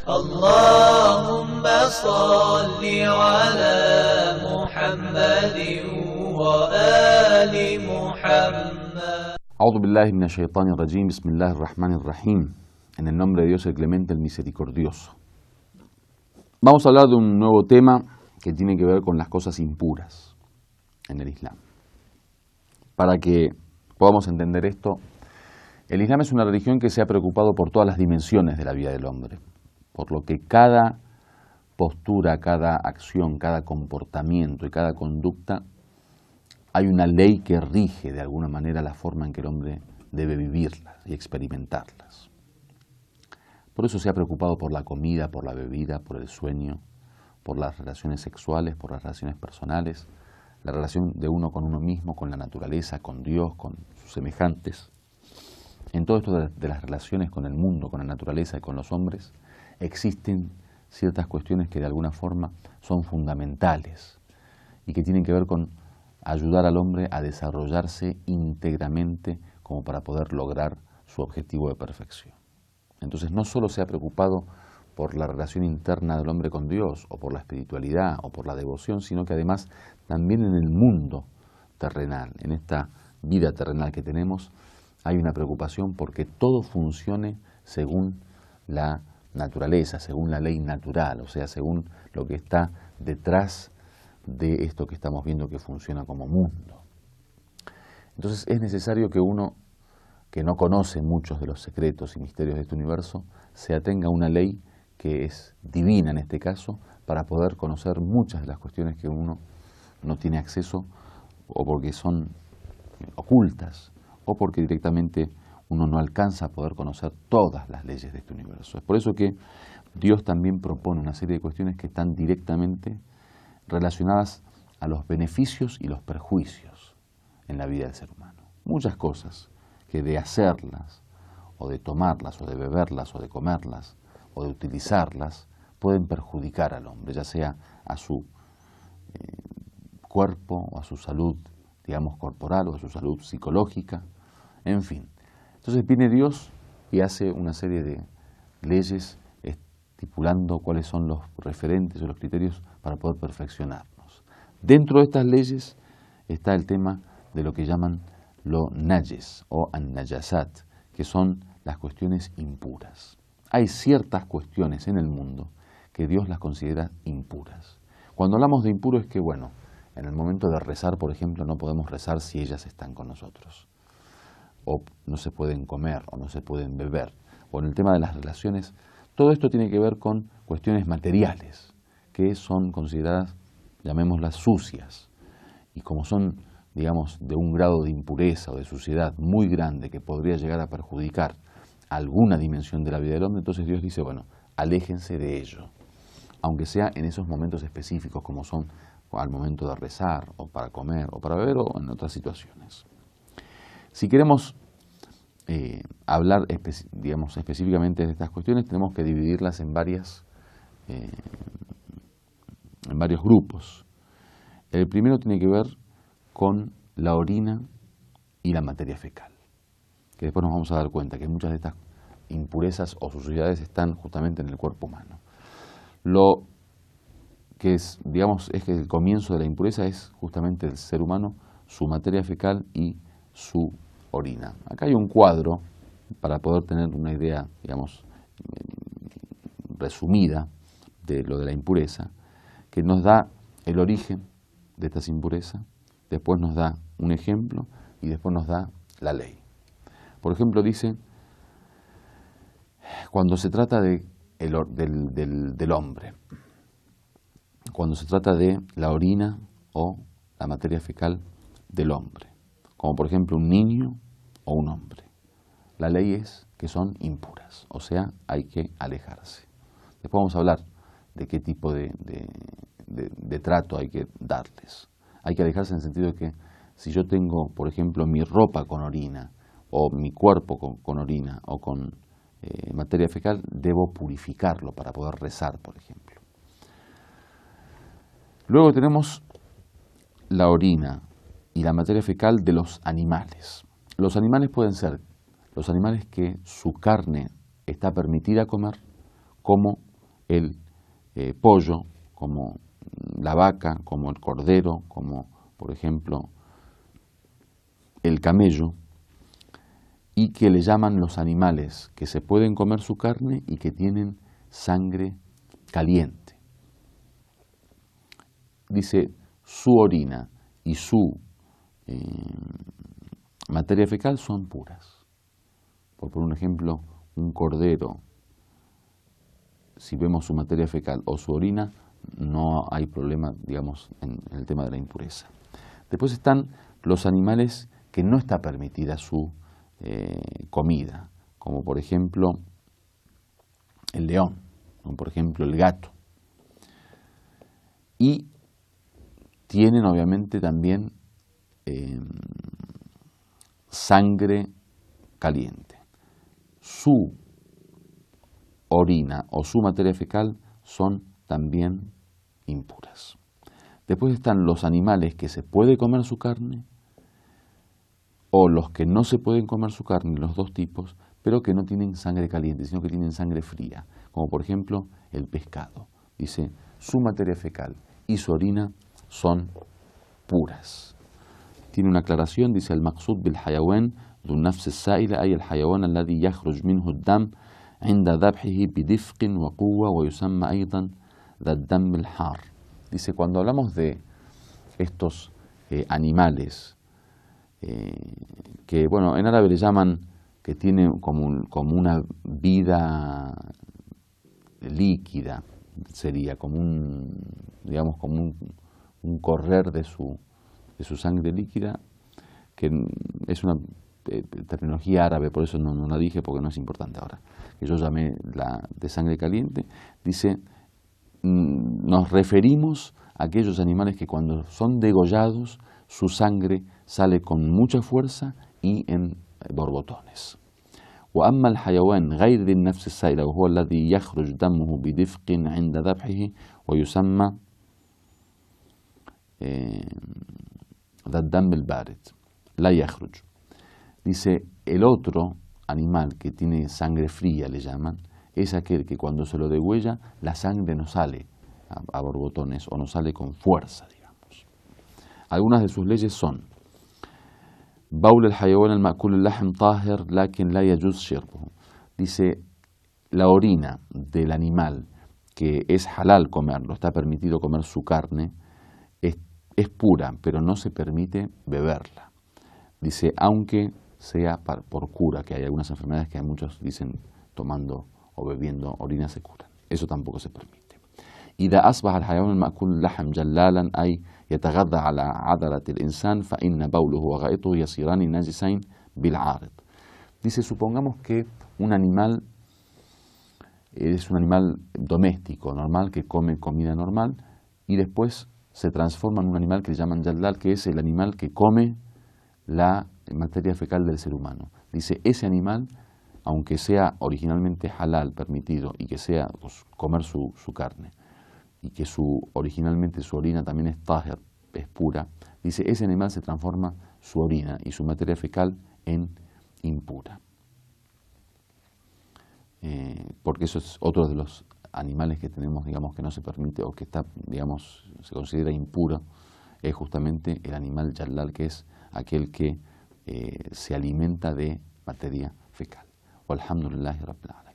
اللهم صل على محمد وآل محمد. A'udhu billahi minash shaitanir rajim, bismillahir rahmanir rahim. En el nombre de Dios el clemente, el misericordioso. Vamos a hablar de un nuevo tema que tiene que ver con las cosas impuras en el Islam. Para que podamos entender esto, el Islam es una religión que se ha preocupado por todas las dimensiones de la vida del hombre, por lo que cada postura, cada acción, cada comportamiento y cada conducta, hay una ley que rige de alguna manera la forma en que el hombre debe vivirlas y experimentarlas. Por eso se ha preocupado por la comida, por la bebida, por el sueño, por las relaciones sexuales, por las relaciones personales, la relación de uno con uno mismo, con la naturaleza, con Dios, con sus semejantes. En todo esto de las relaciones con el mundo, con la naturaleza y con los hombres, existen ciertas cuestiones que de alguna forma son fundamentales y que tienen que ver con ayudar al hombre a desarrollarse íntegramente como para poder lograr su objetivo de perfección. Entonces no solo se ha preocupado por la relación interna del hombre con Dios, o por la espiritualidad, o por la devoción, sino que además también en el mundo terrenal, en esta vida terrenal que tenemos, hay una preocupación porque todo funcione según la naturaleza, según la ley natural, o sea, según lo que está detrás de esto que estamos viendo que funciona como mundo. Entonces es necesario que uno, que no conoce muchos de los secretos y misterios de este universo, se atenga a una ley que es divina en este caso, para poder conocer muchas de las cuestiones que uno no tiene acceso, o porque son ocultas, o porque directamente uno no alcanza a poder conocer todas las leyes de este universo. Es por eso que Dios también propone una serie de cuestiones que están directamente relacionadas a los beneficios y los perjuicios en la vida del ser humano. Muchas cosas que de hacerlas, o de tomarlas, o de beberlas, o de comerlas, o de utilizarlas, pueden perjudicar al hombre, ya sea a su cuerpo, o a su salud, digamos, corporal, o a su salud psicológica, en fin. Entonces viene Dios y hace una serie de leyes estipulando cuáles son los referentes o los criterios para poder perfeccionarnos. Dentro de estas leyes está el tema de lo que llaman lo najis o an-najasat, que son las cuestiones impuras. Hay ciertas cuestiones en el mundo que Dios las considera impuras. Cuando hablamos de impuro es que, bueno, en el momento de rezar, por ejemplo, no podemos rezar si ellas están con nosotros. O no se pueden comer, o no se pueden beber. O en el tema de las relaciones, todo esto tiene que ver con cuestiones materiales, que son consideradas, llamémoslas, sucias. Y como son, digamos, de un grado de impureza o de suciedad muy grande que podría llegar a perjudicar alguna dimensión de la vida del hombre, entonces Dios dice, bueno, aléjense de ello. Aunque sea en esos momentos específicos como son al momento de rezar, o para comer, o para beber, o en otras situaciones. Si queremos hablar, digamos, específicamente de estas cuestiones, tenemos que dividirlas en varios grupos. El primero tiene que ver con la orina y la materia fecal, que después nos vamos a dar cuenta que muchas de estas impurezas o suciedades están justamente en el cuerpo humano. Lo que es, digamos, es que el comienzo de la impureza es justamente el ser humano, su materia fecal y su orina. Acá hay un cuadro para poder tener una idea, digamos, resumida de lo de la impureza, que nos da el origen de estas impurezas, después nos da un ejemplo y después nos da la ley. Por ejemplo, dice, cuando se trata del hombre, cuando se trata de la orina o la materia fecal del hombre, como por ejemplo un niño o un hombre, la ley es que son impuras, o sea, hay que alejarse. Después vamos a hablar de qué tipo de trato hay que darles. Hay que alejarse en el sentido de que si yo tengo, por ejemplo, mi ropa con orina, o mi cuerpo con orina, o con materia fecal, debo purificarlo para poder rezar, por ejemplo. Luego tenemos la orina y la materia fecal de los animales. Los animales pueden ser los animales que su carne está permitida comer, como el pollo, como la vaca, como el cordero, como por ejemplo el camello, y que le llaman los animales que se pueden comer su carne y que tienen sangre caliente. Dice, su orina y su materia fecal son puras. Por poner un ejemplo, un cordero, si vemos su materia fecal o su orina, no hay problema, digamos, en el tema de la impureza. Después están los animales que no está permitida su comida, como por ejemplo el león, como por ejemplo el gato. Y tienen obviamente también sangre caliente. Su orina o su materia fecal son también impuras. Después están los animales que se puede comer su carne o los que no se pueden comer su carne, los dos tipos, pero que no tienen sangre caliente, sino que tienen sangre fría, como por ejemplo el pescado. Dice, su materia fecal y su orina son puras. Tiene una aclaración, dice, المقصود بالحيوان ذو النفس السائلة أي الحيوان الذي يخرج منه الدم عند ذبحه بدفق وقوة ويسمى أيضا ذا الدم الحار. Dice, cuando hablamos de estos animales que, bueno, en árabe le llaman que tiene como una vida líquida, sería como digamos, como un correr de su sangre líquida, que es una terminología árabe, por eso no la dije porque no es importante ahora, que yo llamé la de sangre caliente. Dice, nos referimos a aquellos animales que cuando son degollados, su sangre sale con mucha fuerza y en borbotones. وأما الحيوان غير ذي النفس السائلة وهو الذي يخرج دمه بدفق عند ذبحه ويسمى ذا الدم البارد لا يخرج. Dice, el otro animal que tiene sangre fría, le llaman, es aquel que cuando se lo degüella la sangre no sale a borbotones o no sale con fuerza, digamos. Algunas de sus leyes son: بول الحيوان المأكول اللحم طاهر لكن لا يجوز شربه. Dice, la orina del animal que es halal comerlo, está permitido comer su carne, es pura, pero no se permite beberla. Dice, aunque sea por cura, que hay algunas enfermedades que muchos dicen tomando o bebiendo orina se curan. Eso tampoco se permite. إذا أصبح الحيوان المأكول اللحم جلالا أي يتغذى على عضلة الإنسان فإن بوله وغائطه يصيران نجسين بالعارض. Dice, supongamos que un animal es un animal doméstico, normal, que come comida normal y después se transforma en un animal que le llaman jallal, que es el animal que come la materia fecal del ser humano. Dice, ese animal, aunque sea originalmente halal, permitido, y que sea pues, comer su carne, y que originalmente su orina también es tahir, es pura, dice, ese animal se transforma su orina y su materia fecal en impura. Porque eso es otro de los animales que tenemos, digamos, que no se permite o que está, digamos, se considera impuro, es justamente el animal jallal, que es aquel que se alimenta de materia fecal. Walhamdulillahi Rabbil Alamin.